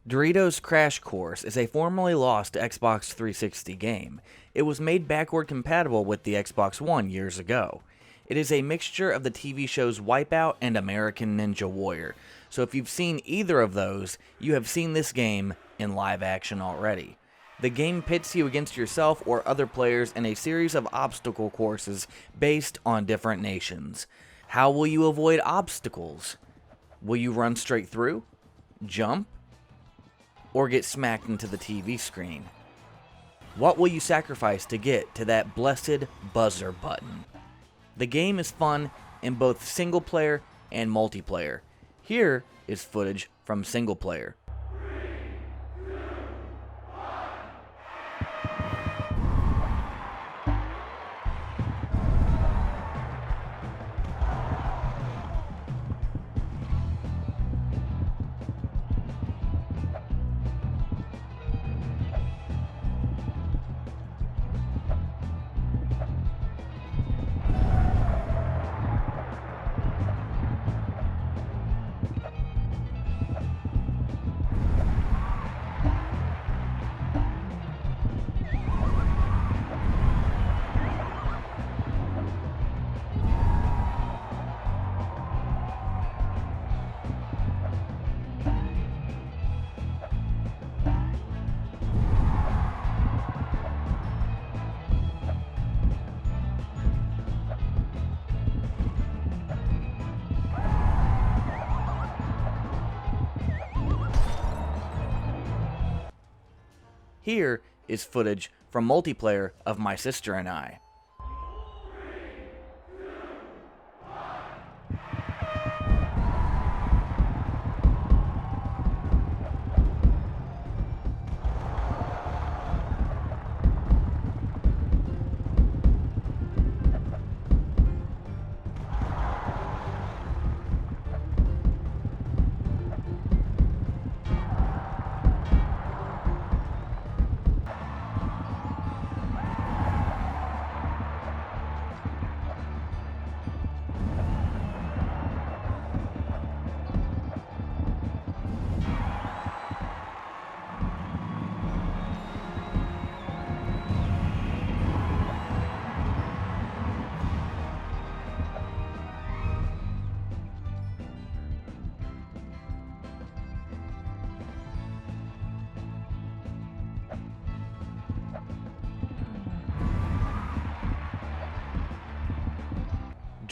Doritos Crash Course is a formerly lost Xbox 360 game. It was made backward compatible with the Xbox One years ago. It is a mixture of the TV shows Wipeout and American Ninja Warrior, so if you've seen either of those, you have seen this game in live action already. The game pits you against yourself or other players in a series of obstacle courses based on different nations. How will you avoid obstacles? Will you run straight through? Jump? Or get smacked into the TV screen? What will you sacrifice to get to that blessed buzzer button? The game is fun in both single player and multiplayer. Here is footage from single player. Here is footage from multiplayer of my sister and I.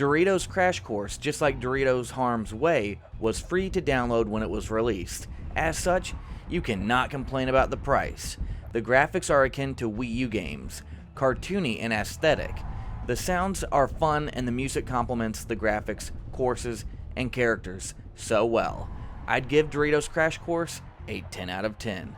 Doritos Crash Course, just like Doritos Harm's Way, was free to download when it was released. As such, you cannot complain about the price. The graphics are akin to Wii U games, cartoony and aesthetic. The sounds are fun and the music complements the graphics, courses, and characters so well. I'd give Doritos Crash Course a 10 out of 10.